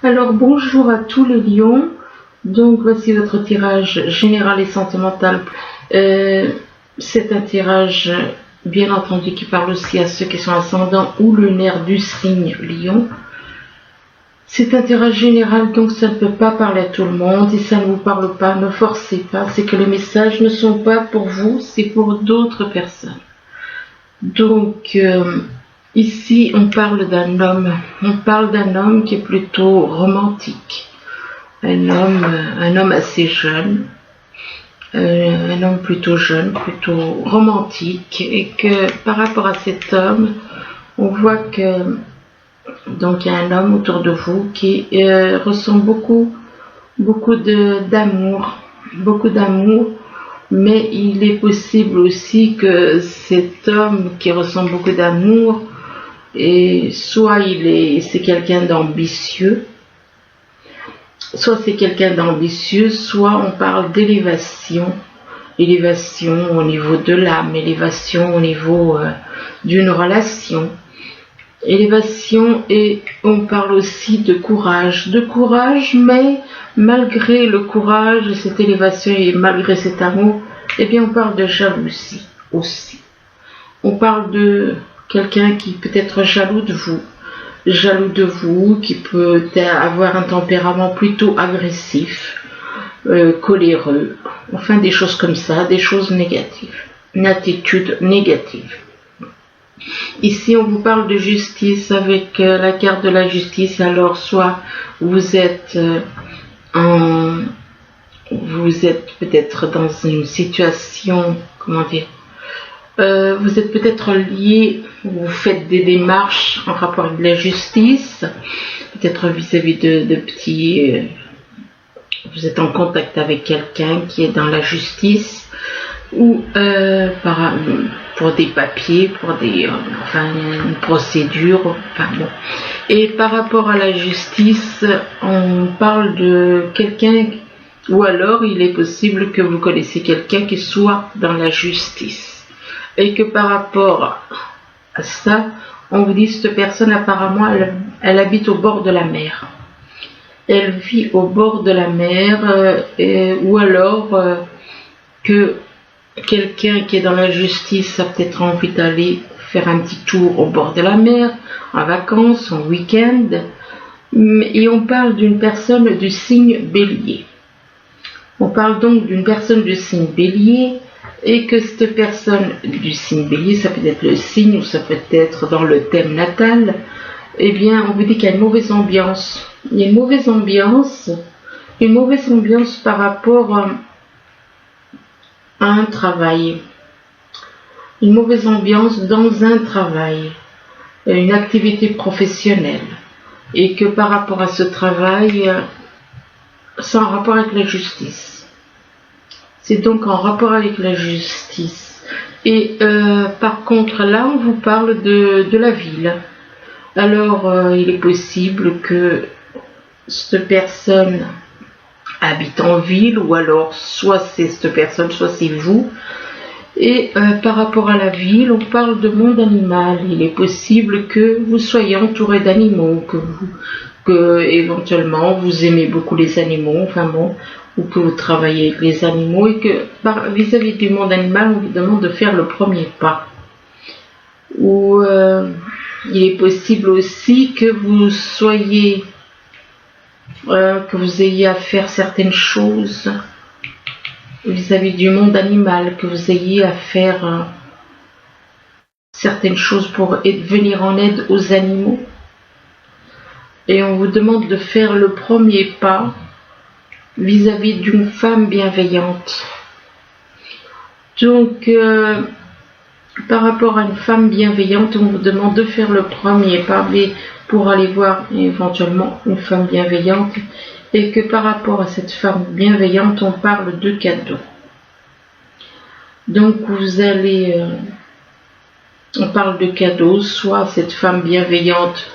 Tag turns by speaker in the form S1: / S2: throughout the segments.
S1: Alors bonjour à tous les lions, donc voici votre tirage général et sentimental. C'est un tirage bien entendu qui parle aussi à ceux qui sont ascendants ou lunaires du signe lion. C'est un tirage général, donc ça ne peut pas parler à tout le monde. Si ça ne vous parle pas, ne forcez pas, c'est que les messages ne sont pas pour vous, c'est pour d'autres personnes. Donc ici on parle d'un homme qui est plutôt romantique, un homme assez jeune, un homme plutôt jeune, plutôt romantique, et que par rapport à cet homme, on voit que donc il y a un homme autour de vous qui ressent beaucoup d'amour, mais il est possible aussi que cet homme qui ressent beaucoup d'amour, et soit c'est quelqu'un d'ambitieux, soit on parle d'élévation au niveau de l'âme, élévation au niveau d'une relation, élévation, et on parle aussi de courage, mais malgré le courage, cette élévation et malgré cet amour, eh bien on parle de jalousie aussi. On parle de quelqu'un qui peut être jaloux de vous, qui peut avoir un tempérament plutôt agressif, coléreux, enfin des choses comme ça, des choses négatives, une attitude négative. Ici, on vous parle de justice avec la carte de la justice. Alors, soit vous êtes peut-être dans une situation, vous êtes peut-être lié, vous faites des démarches en rapport avec la justice, peut-être vis-à-vis de petits, vous êtes en contact avec quelqu'un qui est dans la justice, ou pour des papiers, pour une procédure, Et par rapport à la justice, on parle de quelqu'un, ou alors il est possible que vous connaissez quelqu'un qui soit dans la justice, et que par rapport à ça, on vous dit cette personne apparemment elle habite au bord de la mer. Elle vit au bord de la mer, ou alors que quelqu'un qui est dans la justice a peut-être envie d'aller faire un petit tour au bord de la mer, en vacances, en week-end, et on parle d'une personne du signe Bélier. On parle donc d'une personne du signe Bélier, et que cette personne du signe Bélier, ça peut être le signe ou ça peut être dans le thème natal, eh bien on vous dit qu'il y a une mauvaise ambiance. Il y a une mauvaise ambiance par rapport à un travail, une mauvaise ambiance dans un travail, une activité professionnelle, et que par rapport à ce travail, c'est en rapport avec la justice. C'est donc en rapport avec la justice. Et par contre, là, on vous parle de la ville. Alors, il est possible que cette personne habite en ville, ou alors soit c'est cette personne, soit c'est vous. Et par rapport à la ville, on parle de monde animal. Il est possible que vous soyez entouré d'animaux, que éventuellement vous aimez beaucoup les animaux, ou que vous travaillez avec les animaux, et que vis-à-vis du monde animal, on vous demande de faire le premier pas. Ou il est possible aussi que vous soyez que vous ayez à faire certaines choses vis-à-vis du monde animal, que vous ayez à faire certaines choses pour venir en aide aux animaux. Et on vous demande de faire le premier pas vis-à-vis d'une femme bienveillante. Donc, par rapport à une femme bienveillante, on vous demande de faire le premier pas, mais pour aller voir éventuellement une femme bienveillante, et que par rapport à cette femme bienveillante, on parle de cadeaux. Donc on parle de cadeaux, soit cette femme bienveillante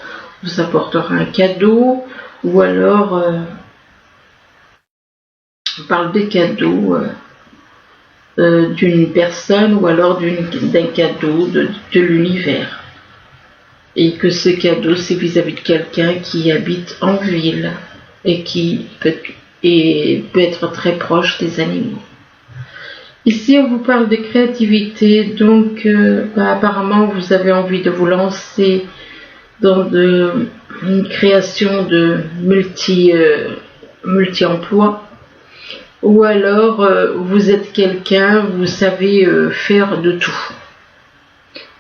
S1: vous apportera un cadeau, ou alors on parle des cadeaux d'une personne, ou alors d'un cadeau de l'univers. Et que ce cadeau, c'est vis-à-vis de quelqu'un qui habite en ville et qui peut être très proche des animaux. Ici, on vous parle de créativité, donc apparemment, vous avez envie de vous lancer dans une création de multi-emploi, ou alors vous êtes quelqu'un, vous savez faire de tout.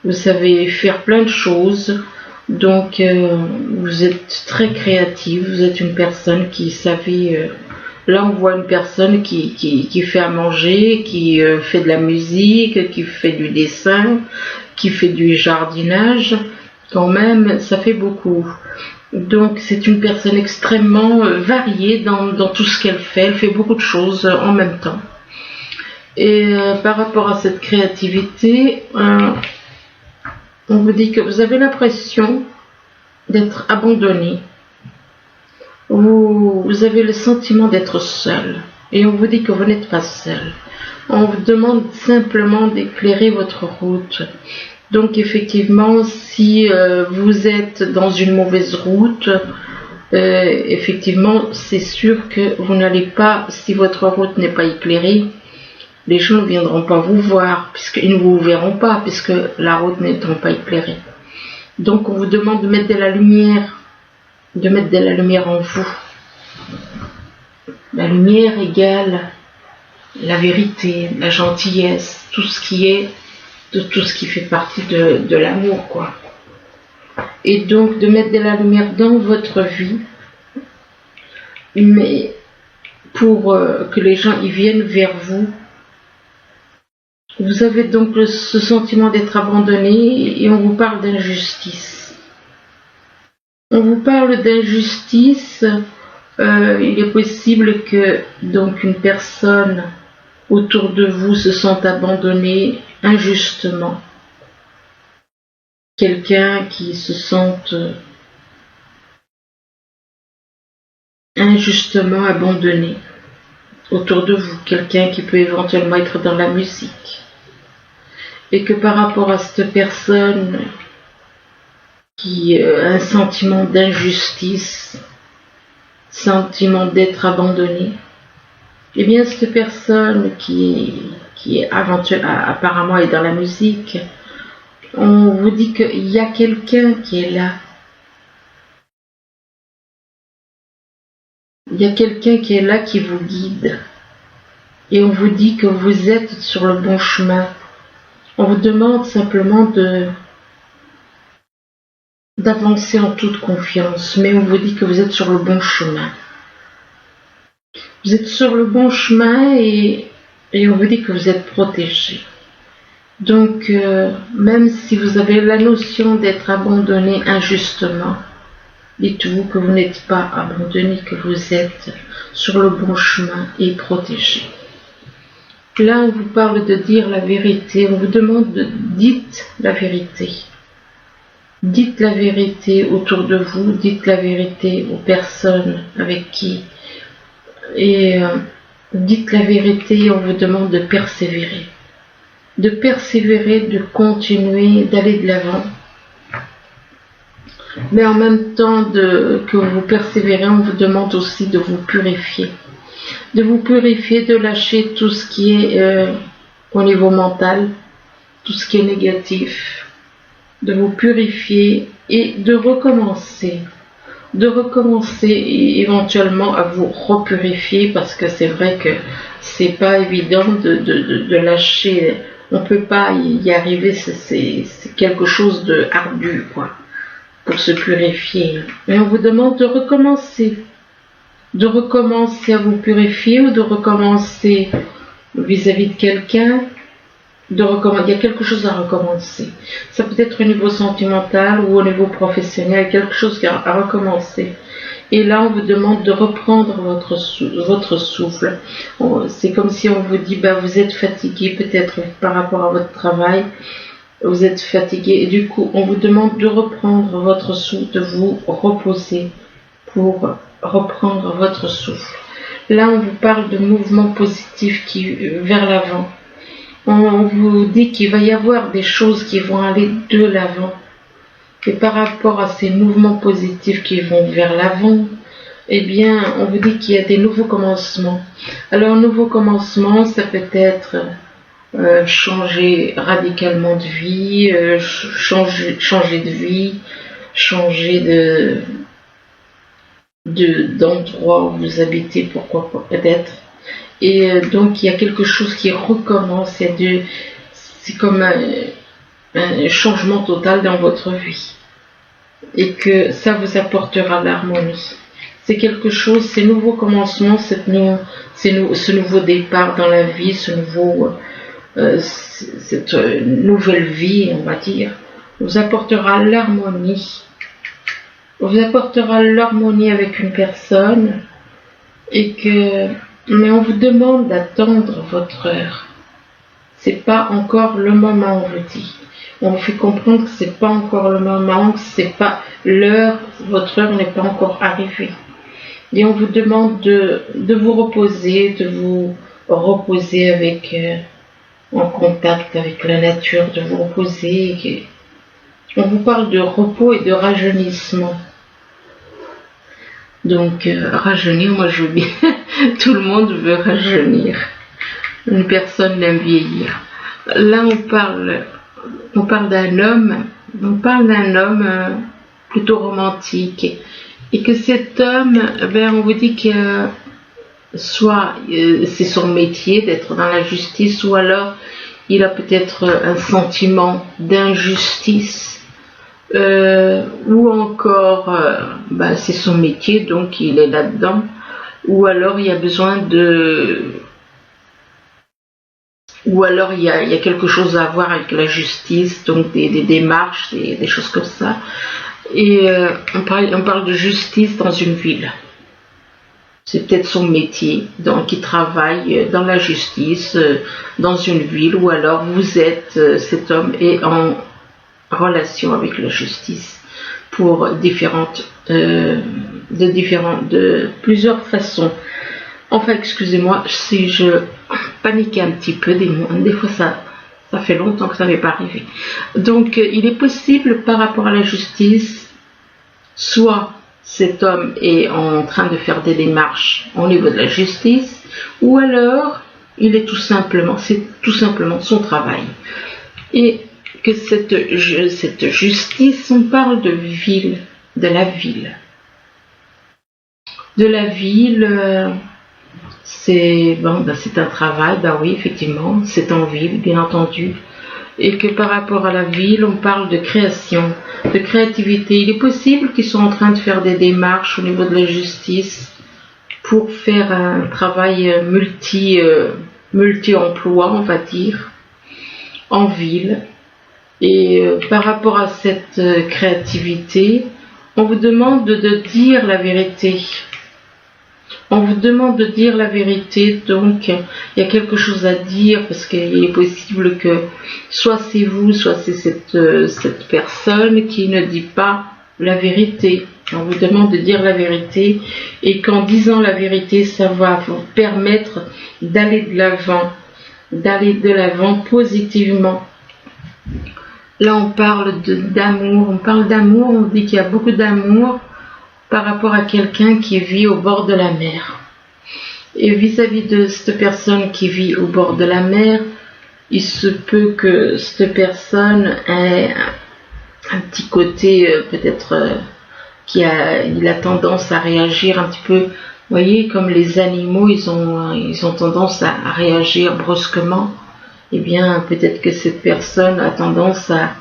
S1: Vous savez faire plein de choses, donc vous êtes très créatif, vous êtes une personne qui savait... là on voit une personne qui fait à manger, qui fait de la musique, qui fait du dessin, qui fait du jardinage, quand même ça fait beaucoup. Donc c'est une personne extrêmement variée dans tout ce qu'elle fait, elle fait beaucoup de choses en même temps. Et par rapport à cette créativité, on vous dit que vous avez l'impression d'être abandonné. Vous avez le sentiment d'être seul. Et on vous dit que vous n'êtes pas seul. On vous demande simplement d'éclairer votre route. Donc effectivement, si vous êtes dans une mauvaise route, effectivement, c'est sûr que vous n'allez pas, si votre route n'est pas éclairée, les gens ne viendront pas vous voir, puisqu'ils ne vous verront pas, puisque la route n'étant pas éclairée. Donc on vous demande de mettre de la lumière en vous. La lumière égale la vérité, la gentillesse, tout ce qui fait partie de l'amour, quoi. Et donc de mettre de la lumière dans votre vie, mais pour que les gens y viennent vers vous. Vous avez donc ce sentiment d'être abandonné et on vous parle d'injustice. On vous parle d'injustice. Il est possible que donc une personne autour de vous se sente abandonnée injustement. Quelqu'un qui se sente injustement abandonné autour de vous. Quelqu'un qui peut éventuellement être dans la musique. Et que par rapport à cette personne qui a un sentiment d'injustice, sentiment d'être abandonnée, eh bien cette personne qui apparemment est dans la musique, on vous dit qu'il y a quelqu'un qui est là. Il y a quelqu'un qui est là qui vous guide. Et on vous dit que vous êtes sur le bon chemin. On vous demande simplement d'avancer en toute confiance, mais on vous dit que vous êtes sur le bon chemin. Vous êtes sur le bon chemin et on vous dit que vous êtes protégé. Donc, même si vous avez la notion d'être abandonné injustement, dites-vous que vous n'êtes pas abandonné, que vous êtes sur le bon chemin et protégé. Là, on vous parle de dire la vérité, on vous demande de dites la vérité. Dites la vérité autour de vous, dites la vérité aux personnes avec qui. Et dites la vérité et on vous demande de persévérer. De persévérer, de continuer, d'aller de l'avant. Mais en même temps que vous persévérez, on vous demande aussi de vous purifier. De vous purifier, de lâcher tout ce qui est au niveau mental, tout ce qui est négatif, de vous purifier et de recommencer et éventuellement à vous repurifier parce que c'est vrai que c'est pas évident de lâcher, on peut pas y arriver, c'est quelque chose de ardu quoi, pour se purifier. Et on vous demande de recommencer à vous purifier ou de recommencer vis-à-vis de quelqu'un, il y a quelque chose à recommencer. Ça peut être au niveau sentimental ou au niveau professionnel, quelque chose à recommencer. Et là, on vous demande de reprendre votre souffle. C'est comme si on vous dit, vous êtes fatigué peut-être par rapport à votre travail, vous êtes fatigué et du coup, on vous demande de reprendre votre souffle, de vous reposer pour reprendre votre souffle. Là, on vous parle de mouvements positifs vers l'avant. On vous dit qu'il va y avoir des choses qui vont aller de l'avant. Et par rapport à ces mouvements positifs qui vont vers l'avant, eh bien, on vous dit qu'il y a des nouveaux commencements. Alors, nouveau commencement, ça peut être changer radicalement de vie, changer de vie, changer d'endroit où vous habitez, pourquoi pas, peut-être. Et donc, il y a quelque chose qui recommence, c'est comme un changement total dans votre vie. Et que ça vous apportera l'harmonie. C'est quelque chose, ces nouveaux commencements, ce nouveau départ dans la vie, cette nouvelle vie, on va dire, vous apportera l'harmonie. Vous apportera l'harmonie avec une personne mais on vous demande d'attendre votre heure. C'est pas encore le moment, on vous dit. On vous fait comprendre que c'est pas encore le moment, que c'est pas l'heure, votre heure n'est pas encore arrivée. Et on vous demande de vous reposer, avec en contact avec la nature, de vous reposer. On vous parle de repos et de rajeunissement. Donc rajeunir, moi je veux bien, tout le monde veut rajeunir. Une personne n'aime vieillir. Là on parle d'un homme, plutôt romantique, et que cet homme, on vous dit que soit c'est son métier d'être dans la justice, ou alors il a peut-être un sentiment d'injustice, ou encore c'est son métier, donc il est là-dedans, ou alors il y a besoin ou alors il y a quelque chose à voir avec la justice, donc des démarches, des choses comme ça. Et on parle de justice dans une ville. C'est peut-être son métier, donc il travaille dans la justice, dans une ville, ou alors cet homme est en relation avec la justice pour de plusieurs façons. Enfin, excusez-moi si je paniquais un petit peu, des fois ça fait longtemps que ça m'est pas arrivé. Donc, il est possible par rapport à la justice, soit cet homme est en train de faire des démarches au niveau de la justice, ou alors c'est tout simplement son travail. Et que cette justice, on parle de ville, de la ville. De la ville, c'est un travail, oui, effectivement, c'est en ville, bien entendu. Et que par rapport à la ville, on parle de création, de créativité. Il est possible qu'ils soient en train de faire des démarches au niveau de la justice pour faire un travail multi-emploi, on va dire, en ville. Et par rapport à cette créativité, on vous demande de dire la vérité. On vous demande de dire la vérité, donc il y a quelque chose à dire, parce qu'il est possible que soit c'est vous, soit c'est cette personne qui ne dit pas la vérité. On vous demande de dire la vérité, et qu'en disant la vérité, ça va vous permettre d'aller de l'avant positivement. Là, on parle d'amour, on dit qu'il y a beaucoup d'amour par rapport à quelqu'un qui vit au bord de la mer. Et vis-à-vis de cette personne qui vit au bord de la mer, il se peut que cette personne ait un petit côté peut-être il a tendance à réagir un petit peu, vous voyez, comme les animaux, ils ont tendance à réagir brusquement. Eh bien, peut-être que cette personne a tendance à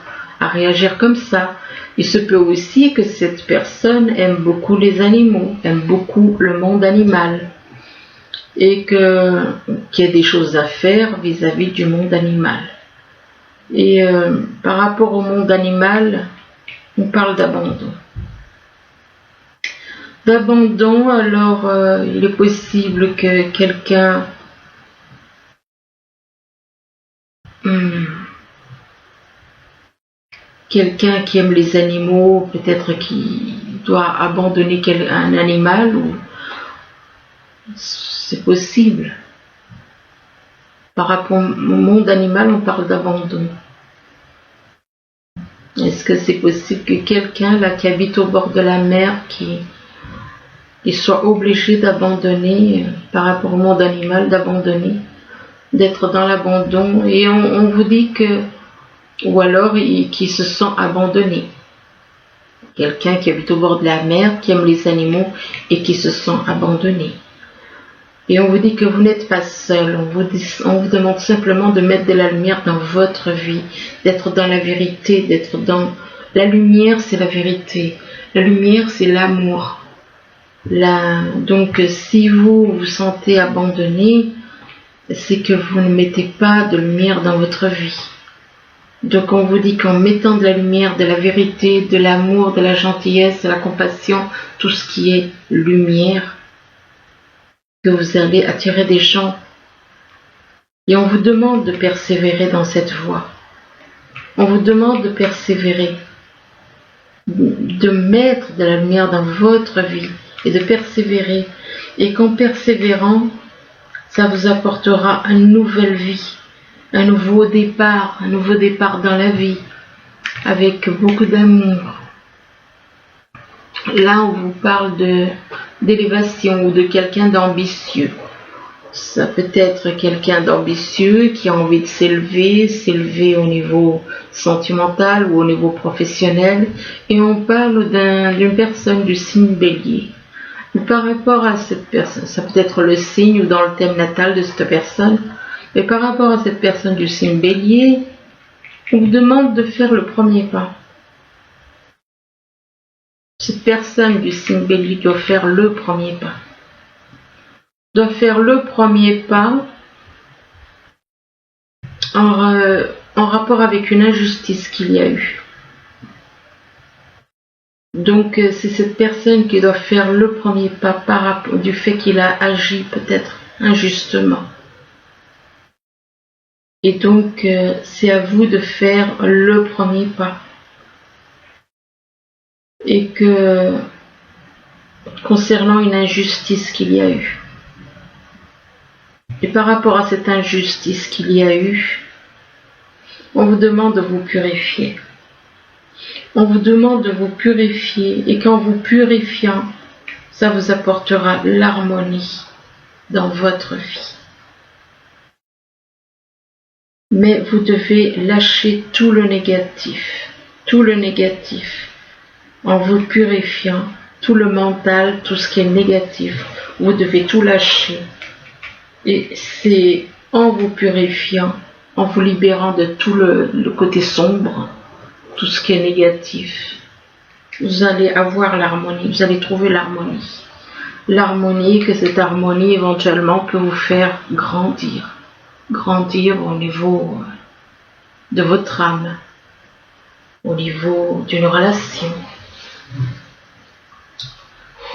S1: réagir comme ça. Il se peut aussi que cette personne aime beaucoup les animaux, aime beaucoup le monde animal, et qu'il y a des choses à faire vis-à-vis du monde animal. Et par rapport au monde animal, on parle d'abandon. Alors il est possible que quelqu'un qui aime les animaux, peut-être qui doit abandonner un animal, ou c'est possible. Par rapport au monde animal, on parle d'abandon. Est-ce que c'est possible que quelqu'un là qui habite au bord de la mer, qui soit obligé d'abandonner par rapport au monde animal, d'être dans l'abandon, et on vous dit que, ou alors qui se sent abandonné. Quelqu'un qui habite au bord de la mer, qui aime les animaux et qui se sent abandonné. Et on vous dit que vous n'êtes pas seul, on vous demande simplement de mettre de la lumière dans votre vie, d'être dans la vérité, d'être dans... La lumière, c'est la vérité. La lumière, c'est l'amour. Donc, si vous vous sentez abandonné, c'est que vous ne mettez pas de lumière dans votre vie. Donc, on vous dit qu'en mettant de la lumière, de la vérité, de l'amour, de la gentillesse, de la compassion, tout ce qui est lumière, que vous allez attirer des gens. Et on vous demande de persévérer dans cette voie. On vous demande de persévérer, de mettre de la lumière dans votre vie et de persévérer. Et qu'en persévérant, ça vous apportera une nouvelle vie, un nouveau départ dans la vie, avec beaucoup d'amour. Là, on vous parle d'élévation ou de quelqu'un d'ambitieux. Ça peut être quelqu'un d'ambitieux qui a envie de s'élever au niveau sentimental ou au niveau professionnel. Et on parle d'une personne du signe bélier. Et par rapport à cette personne, ça peut être le signe ou dans le thème natal de cette personne, mais par rapport à cette personne du signe bélier, on vous demande de faire le premier pas. Cette personne du signe bélier doit faire le premier pas. Doit faire le premier pas en rapport avec une injustice qu'il y a eu. Donc c'est cette personne qui doit faire le premier pas par rapport du fait qu'il a agi peut-être injustement. Et donc c'est à vous de faire le premier pas. Et que concernant une injustice qu'il y a eu. Et par rapport à cette injustice qu'il y a eu, on vous demande de vous purifier. On vous demande de vous purifier et qu'en vous purifiant, ça vous apportera l'harmonie dans votre vie. Mais vous devez lâcher tout le négatif, en vous purifiant, tout le mental, tout ce qui est négatif, vous devez tout lâcher. Et c'est en vous purifiant, en vous libérant de tout le côté sombre, tout ce qui est négatif, vous allez avoir l'harmonie, vous allez trouver l'harmonie. L'harmonie, que cette harmonie éventuellement peut vous faire grandir au niveau de votre âme, au niveau d'une relation.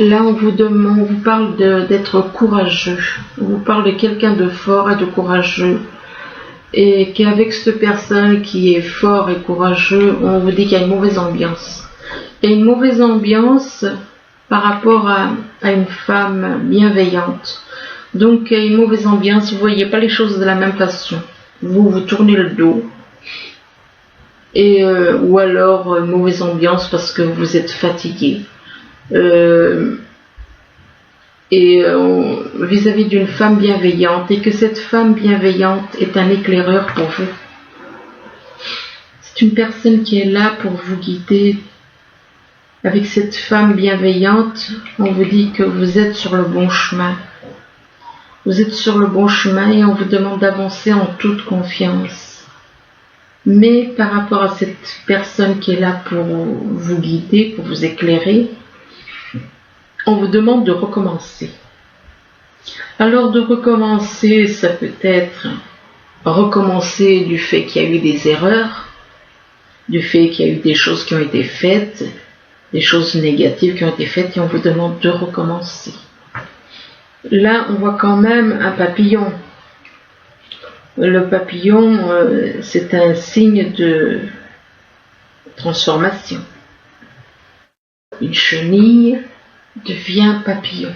S1: Là, on vous parle d'être courageux. On vous parle de quelqu'un de fort et de courageux. Et qu'avec cette personne qui est fort et courageux, on vous dit qu'il y a une mauvaise ambiance. Il y a une mauvaise ambiance par rapport à une femme bienveillante. Donc, il y a une mauvaise ambiance. Vous ne voyez pas les choses de la même façon. Vous tournez le dos. Ou alors, mauvaise ambiance parce que vous êtes fatigué. Vis-à-vis d'une femme bienveillante, et que cette femme bienveillante est un éclaireur pour vous. C'est une personne qui est là pour vous guider. Avec cette femme bienveillante, on vous dit que vous êtes sur le bon chemin. Vous êtes sur le bon chemin et on vous demande d'avancer en toute confiance. Mais par rapport à cette personne qui est là pour vous guider, pour vous éclairer, on vous demande de recommencer. Alors de recommencer, ça peut être recommencer du fait qu'il y a eu des erreurs, du fait qu'il y a eu des choses qui ont été faites, des choses négatives qui ont été faites, et on vous demande de recommencer. Là, on voit quand même un papillon. Le papillon, c'est un signe de transformation. Une chenille devient papillon.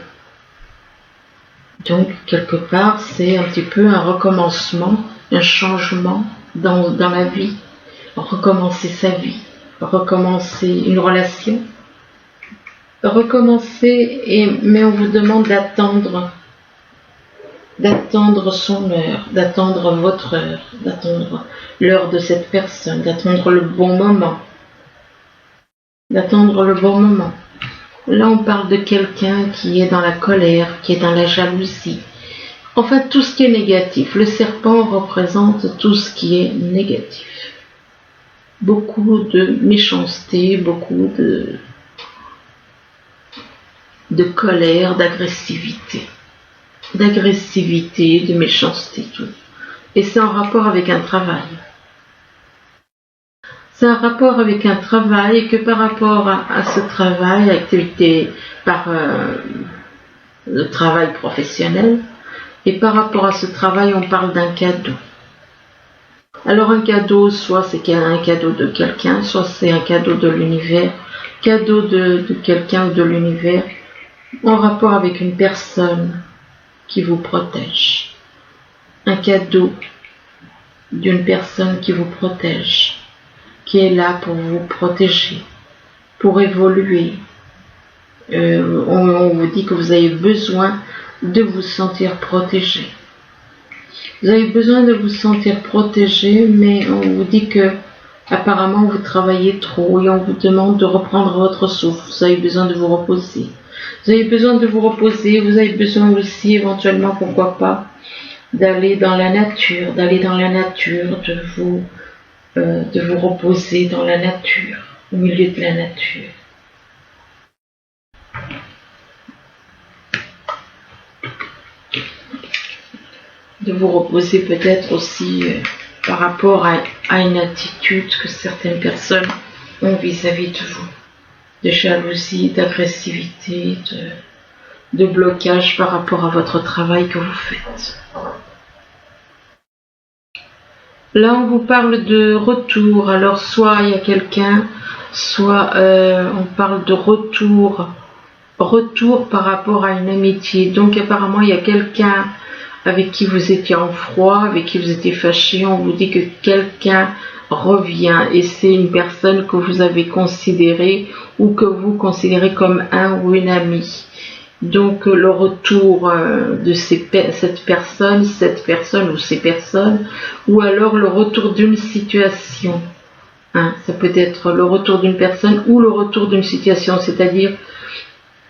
S1: Donc, quelque part, c'est un petit peu un recommencement, un changement dans la vie. Recommencer sa vie, recommencer une relation, mais on vous demande d'attendre son heure, d'attendre votre heure, d'attendre l'heure de cette personne, d'attendre le bon moment. Là, on parle de quelqu'un qui est dans la colère, qui est dans la jalousie. Enfin, tout ce qui est négatif. Le serpent représente tout ce qui est négatif. Beaucoup de méchanceté, beaucoup de colère, d'agressivité. De méchanceté, tout. Et c'est en rapport avec un travail. C'est un rapport avec un travail et que par rapport à ce travail, l'activité par le travail professionnel, et par rapport à ce travail, on parle d'un cadeau. Alors un cadeau, soit c'est un cadeau de quelqu'un, soit c'est un cadeau de l'univers, cadeau de quelqu'un ou de l'univers, en rapport avec une personne qui vous protège. Un cadeau d'une personne qui vous protège, qui est là pour vous protéger, pour évoluer. On vous dit que vous avez besoin de vous sentir protégé. Vous avez besoin de vous sentir protégé, mais on vous dit que apparemment vous travaillez trop et on vous demande de reprendre votre souffle. Vous avez besoin de vous reposer. Vous avez besoin de vous reposer, vous avez besoin aussi éventuellement, pourquoi pas, d'aller dans la nature, de vous reposer dans la nature, au milieu de la nature. De vous reposer peut-être aussi par rapport à une attitude que certaines personnes ont vis-à-vis de vous. De jalousie, d'agressivité, de blocage par rapport à votre travail que vous faites. Là, on vous parle de retour. Alors, soit il y a quelqu'un, soit on parle de retour par rapport à une amitié. Donc, apparemment, il y a quelqu'un avec qui vous étiez en froid, avec qui vous étiez fâché. On vous dit que quelqu'un revient et c'est une personne que vous avez considérée ou que vous considérez comme un ou une amie. Donc le retour de cette personne ou ces personnes, ou alors le retour d'une situation. Ça peut être le retour d'une personne ou le retour d'une situation, c'est-à-dire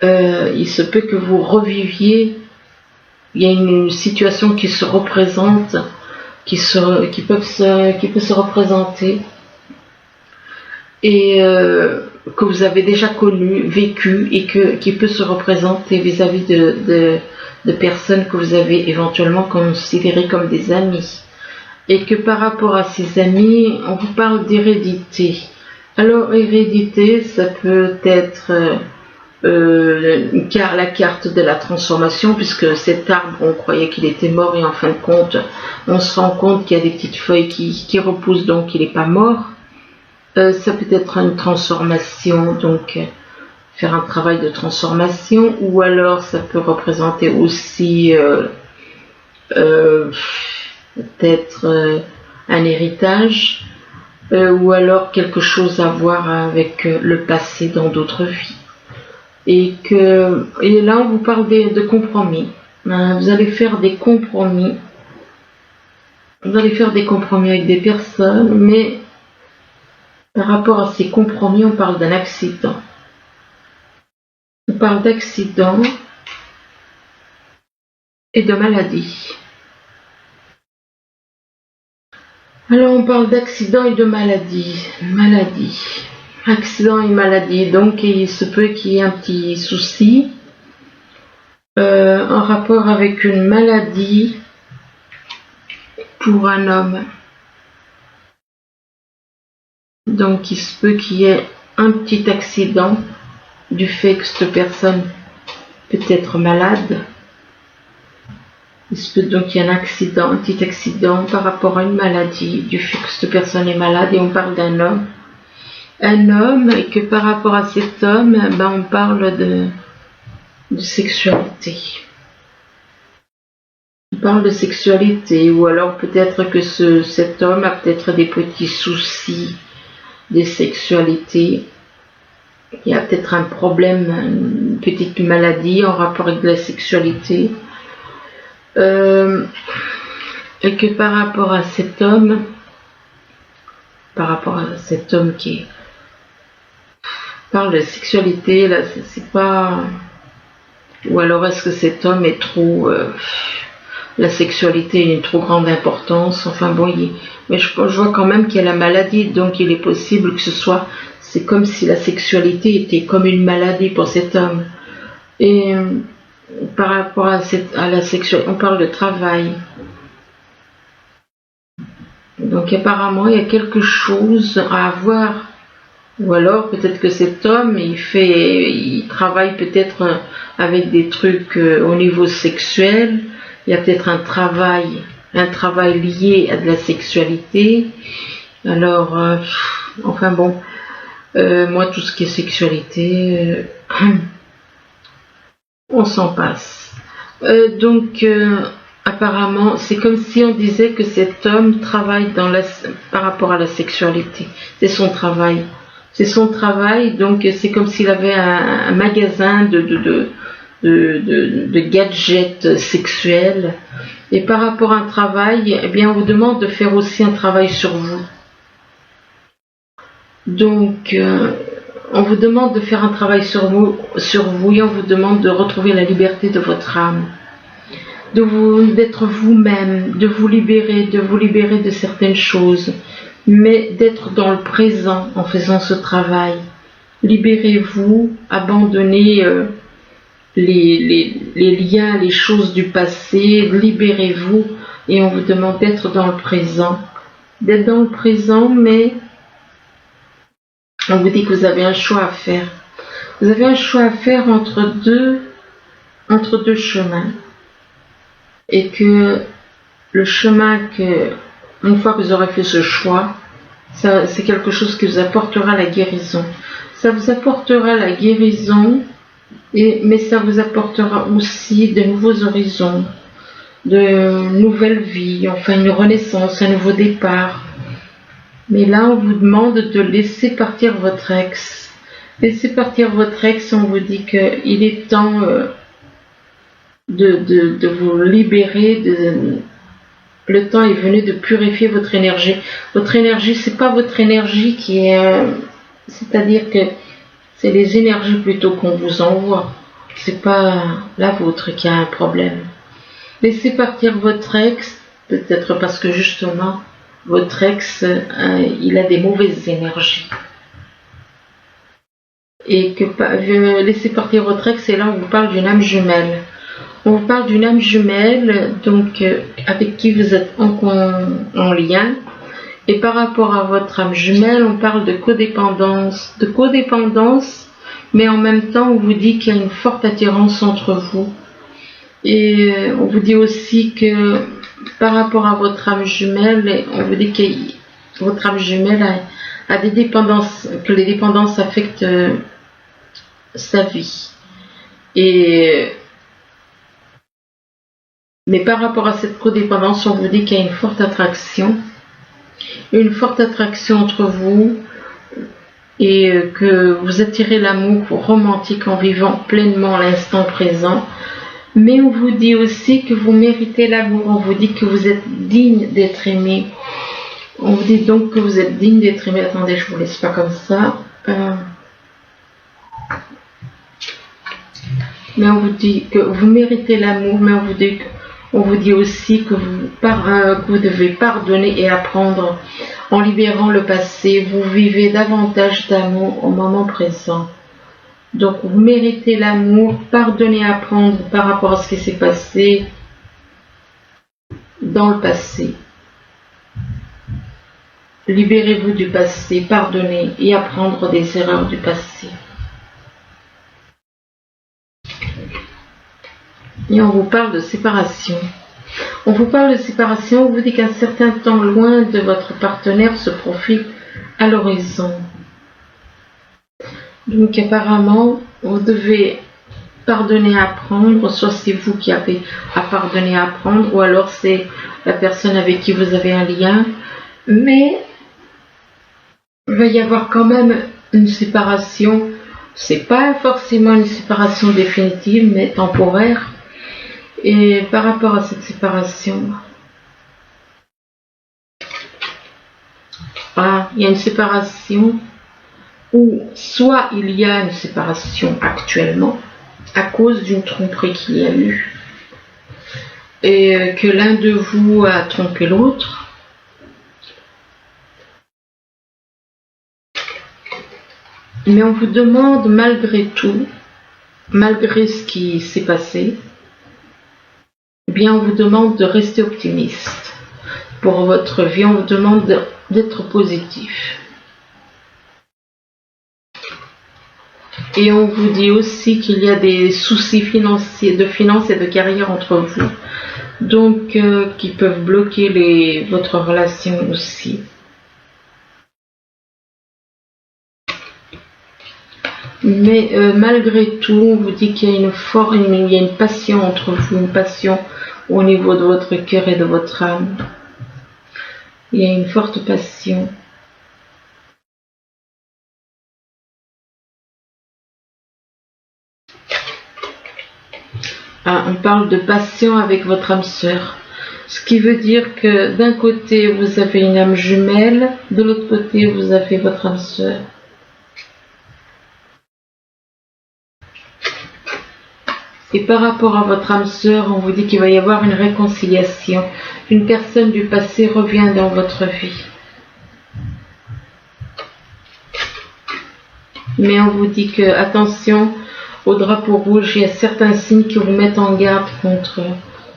S1: il se peut que vous reviviez, il y a une situation qui se représente, qui peut se représenter et que vous avez déjà connu, vécu et qui peut se représenter vis-à-vis de personnes que vous avez éventuellement considérées comme des amis. Et que par rapport à ces amis, on vous parle d'hérédité. Alors hérédité, ça peut être la carte de la transformation, puisque cet arbre, on croyait qu'il était mort et en fin de compte, on se rend compte qu'il y a des petites feuilles qui repoussent, donc il n'est pas mort. Ça peut être une transformation, donc faire un travail de transformation, ou alors ça peut représenter aussi peut-être un héritage, ou alors quelque chose à voir avec le passé dans d'autres vies. Et là on vous parle de compromis. Vous allez faire des compromis. Vous allez faire des compromis avec des personnes, mais par rapport à ces compromis, on parle d'un accident. On parle d'accident et de maladie. Alors on parle d'accident et de maladie. Accident et maladie. Donc il se peut qu'il y ait un petit souci en rapport avec une maladie pour un homme. Donc il se peut qu'il y ait un petit accident du fait que cette personne peut être malade. Il se peut donc qu'il y ait un petit accident par rapport à une maladie, du fait que cette personne est malade, et on parle d'un homme. Un homme, et que par rapport à cet homme, on parle de sexualité. On parle de sexualité, ou alors peut-être que cet homme a peut-être des petits soucis des sexualités. Il y a peut-être un problème, une petite maladie en rapport avec la sexualité. Et que par rapport à cet homme qui parle de sexualité, là, c'est pas... Ou alors est-ce que cet homme est trop... la sexualité a une trop grande importance, enfin bon, mais je vois quand même qu'il y a la maladie, donc il est possible que ce soit... C'est comme si la sexualité était comme une maladie pour cet homme. Et par rapport à la sexualité, on parle de travail. Donc apparemment, il y a quelque chose à avoir. Ou alors peut-être que cet homme, il travaille peut-être avec des trucs au niveau sexuel. Il y a peut-être un travail lié à de la sexualité. Alors, enfin bon, moi tout ce qui est sexualité, on s'en passe. Donc apparemment, c'est comme si on disait que cet homme travaille par rapport à la sexualité. C'est son travail. C'est son travail, donc c'est comme s'il avait un magasin de gadgets sexuels. Et par rapport à un travail, eh bien, on vous demande de faire aussi un travail sur vous. Donc, on vous demande de faire un travail sur vous et on vous demande de retrouver la liberté de votre âme. D'être vous-même, de vous libérer de certaines choses, mais d'être dans le présent en faisant ce travail. Libérez-vous, abandonnez les liens, les choses du passé, libérez-vous et on vous demande d'être dans le présent. D'être dans le présent, mais on vous dit que vous avez un choix à faire. Vous avez un choix à faire entre deux chemins. Et que le chemin une fois que vous aurez fait ce choix, c'est quelque chose qui vous apportera la guérison. Ça vous apportera la guérison, mais ça vous apportera aussi de nouveaux horizons, de nouvelles vies, enfin une renaissance, un nouveau départ. Mais là, on vous demande de laisser partir votre ex. Laissez partir votre ex, on vous dit qu'il est temps de vous libérer, le temps est venu de purifier votre énergie. Votre énergie, c'est pas votre énergie qui est... c'est-à-dire que c'est les énergies plutôt qu'on vous envoie. C'est pas la vôtre qui a un problème. Laissez partir votre ex, peut-être parce que justement, votre ex, il a des mauvaises énergies. Et que laissez partir votre ex, et là on vous parle d'une âme jumelle. On vous parle d'une âme jumelle, donc avec qui vous êtes en lien. Et par rapport à votre âme jumelle, on parle de codépendance. Mais en même temps, on vous dit qu'il y a une forte attirance entre vous. Et on vous dit aussi que par rapport à votre âme jumelle, on vous dit que votre âme jumelle a des dépendances, que les dépendances affectent sa vie. Mais par rapport à cette codépendance, on vous dit qu'il y a une forte attraction entre vous et que vous attirez l'amour romantique en vivant pleinement l'instant présent. Mais on vous dit aussi que vous méritez l'amour, on vous dit que vous êtes digne d'être aimé. On vous dit donc que vous êtes digne d'être aimé. Attendez, je vous laisse pas comme ça. Mais on vous dit que vous méritez l'amour, mais on vous dit aussi que vous devez pardonner et apprendre. En libérant le passé, vous vivez davantage d'amour au moment présent. Donc vous méritez l'amour, pardonnez et apprendre par rapport à ce qui s'est passé dans le passé. Libérez-vous du passé, pardonnez et apprendre des erreurs du passé. Et on vous parle de séparation. On vous parle de séparation, on vous dit qu'un certain temps loin de votre partenaire se profile à l'horizon. Donc apparemment, vous devez pardonner à apprendre, soit c'est vous qui avez à pardonner à apprendre, ou alors c'est la personne avec qui vous avez un lien. Mais il va y avoir quand même une séparation. C'est pas forcément une séparation définitive, mais temporaire. Et par rapport à cette séparation, il y a une séparation où soit il y a une séparation actuellement à cause d'une tromperie qu'il y a eu et que l'un de vous a trompé l'autre. Mais on vous demande malgré tout, malgré ce qui s'est passé, eh bien on vous demande de rester optimiste. Pour votre vie, on vous demande d'être positif. Et on vous dit aussi qu'il y a des soucis financiers, de finances et de carrière entre vous, donc qui peuvent bloquer votre relation aussi. Mais malgré tout, on vous dit qu'il y a une passion entre vous, une passion au niveau de votre cœur et de votre âme. Il y a une forte passion. On parle de passion avec votre âme sœur. Ce qui veut dire que d'un côté, vous avez une âme jumelle, de l'autre côté, vous avez votre âme sœur. Et par rapport à votre âme sœur, on vous dit qu'il va y avoir une réconciliation. Une personne du passé revient dans votre vie. Mais on vous dit que, attention, au drapeau rouge, il y a certains signes qui vous mettent en garde contre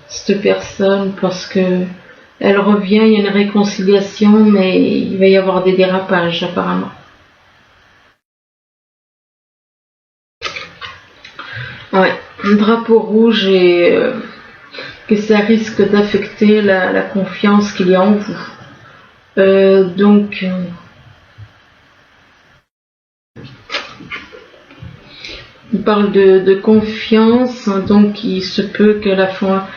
S1: cette personne parce que elle revient, il y a une réconciliation, mais il va y avoir des dérapages apparemment. Ouais, un drapeau rouge et que ça risque d'affecter la confiance qu'il y a en vous. Donc, on parle de confiance, donc il se peut que la fin,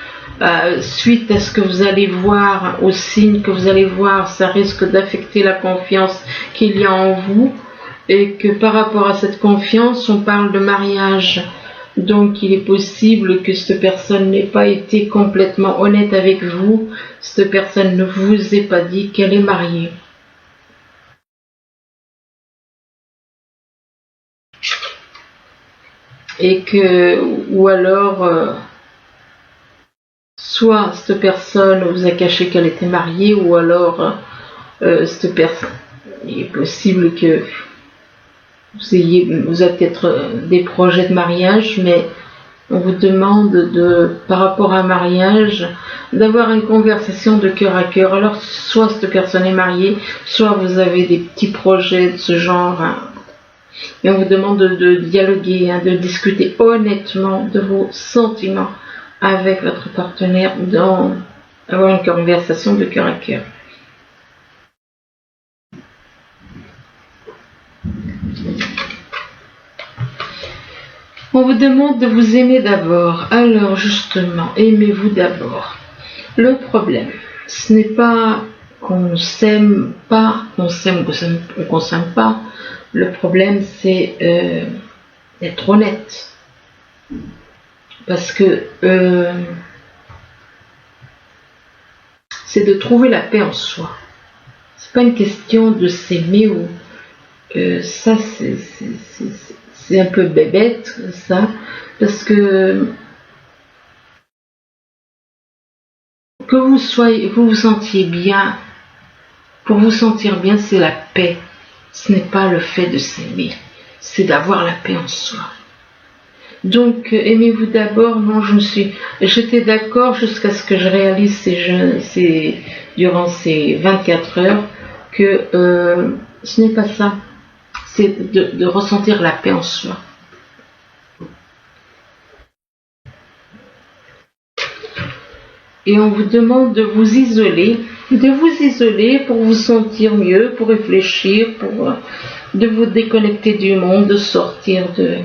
S1: suite à ce que vous allez voir, aux signes que vous allez voir, ça risque d'affecter la confiance qu'il y a en vous, et que par rapport à cette confiance, on parle de mariage. Donc il est possible que cette personne n'ait pas été complètement honnête avec vous, cette personne ne vous ait pas dit qu'elle est mariée. Et que, ou alors, soit cette personne vous a caché qu'elle était mariée, ou alors cette personne, il est possible que vous avez peut-être des projets de mariage, mais on vous demande par rapport à un mariage, d'avoir une conversation de cœur à cœur. Alors, soit cette personne est mariée, soit vous avez des petits projets de ce genre. Et on vous demande de dialoguer, de discuter honnêtement de vos sentiments avec votre partenaire, avoir une conversation de cœur à cœur. On vous demande de vous aimer d'abord. Alors justement, aimez-vous d'abord. Le problème, ce n'est pas qu'on s'aime pas, qu'on s'aime ou qu'on s'aime pas. Le problème, c'est d'être honnête. Parce que c'est de trouver la paix en soi. C'est pas une question de s'aimer ou ça c'est un peu bébête ça, parce que vous vous sentiez bien, pour vous sentir bien, c'est la paix. Ce n'est pas le fait de s'aimer, c'est d'avoir la paix en soi. Donc aimez-vous d'abord. Non, j'étais d'accord jusqu'à ce que je réalise durant ces 24 heures que ce n'est pas ça. C'est de ressentir la paix en soi. Et on vous demande de vous isoler pour vous sentir mieux, pour réfléchir, de vous déconnecter du monde, de sortir de...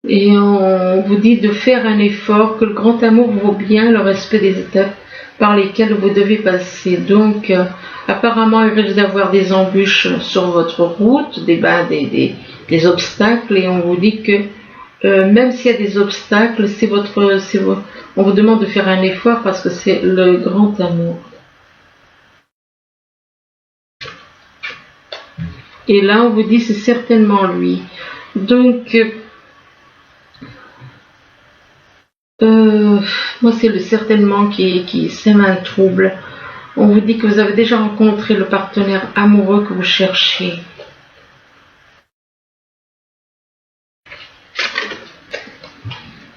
S1: Et on vous dit de faire un effort, que le grand amour vaut bien le respect des étapes par lesquels vous devez passer. Donc, apparemment, il risque d'avoir des embûches sur votre route, des obstacles, et on vous dit que même s'il y a des obstacles, on vous demande de faire un effort parce que c'est le grand amour. Et là, on vous dit c'est certainement lui. Donc, moi, c'est le certainement qui sème un trouble. On vous dit que vous avez déjà rencontré le partenaire amoureux que vous cherchez.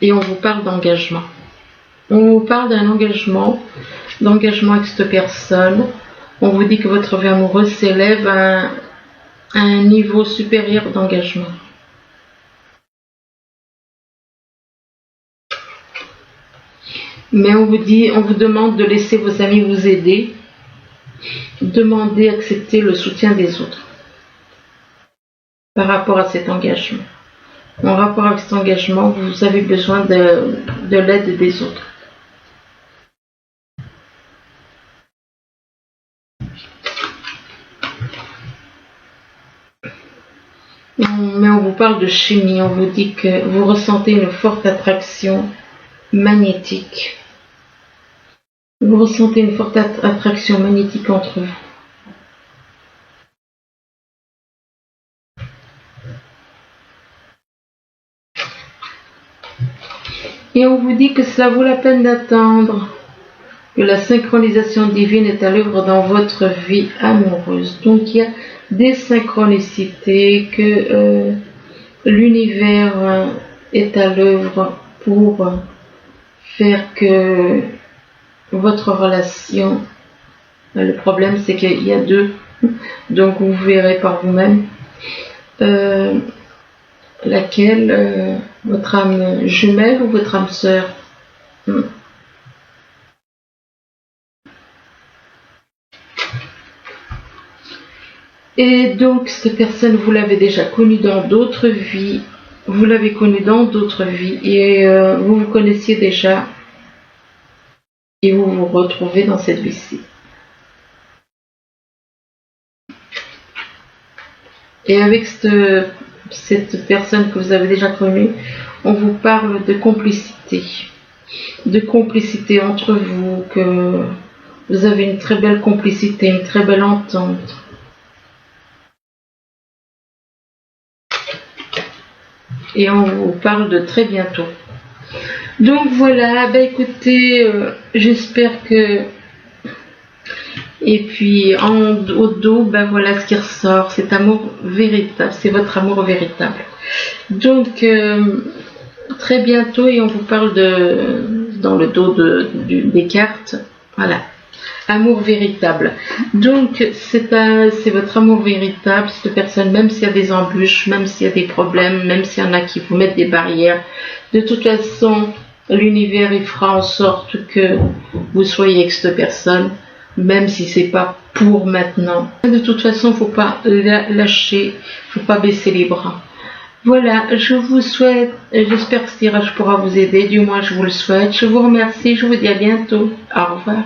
S1: Et on vous parle d'engagement. On vous parle d'un d'engagement avec cette personne. On vous dit que votre vie amoureuse s'élève à un niveau supérieur d'engagement. Mais on vous demande de laisser vos amis vous aider. Demandez, accepter le soutien des autres par rapport à cet engagement. En rapport avec cet engagement, vous avez besoin de l'aide des autres. Mais on vous parle de chimie, on vous dit que vous ressentez une forte attraction magnétique. Vous ressentez une forte attraction magnétique entre vous. Et on vous dit que cela vaut la peine d'attendre, que la synchronisation divine est à l'œuvre dans votre vie amoureuse. Donc il y a des synchronicités, que l'univers est à l'œuvre pour faire que votre relation, le problème c'est qu'il y a deux, donc vous verrez par vous-même laquelle, votre âme jumelle ou votre âme sœur. Et donc cette personne, vous l'avez déjà connue dans d'autres vies, vous l'avez connue dans d'autres vies, et vous vous connaissiez déjà, et vous vous retrouvez dans cette vie-ci. Et avec cette personne que vous avez déjà connue, on vous parle de complicité entre vous, que vous avez une très belle complicité, une très belle entente. Et on vous parle de très bientôt. Donc voilà, écoutez, j'espère que... Et puis au dos, voilà ce qui ressort, cet amour véritable, c'est votre amour véritable. Donc très bientôt, et on vous parle dans le dos des cartes, voilà, amour véritable. Donc c'est votre amour véritable, cette personne, même s'il y a des embûches, même s'il y a des problèmes, même s'il y en a qui vous mettent des barrières, de toute façon l'univers il fera en sorte que vous soyez avec cette personne, même si c'est pas pour maintenant. De toute façon, faut pas lâcher, faut pas baisser les bras. Voilà, je vous souhaite, j'espère que ce tirage pourra vous aider, du moins je vous le souhaite. Je vous remercie, je vous dis à bientôt. Au revoir.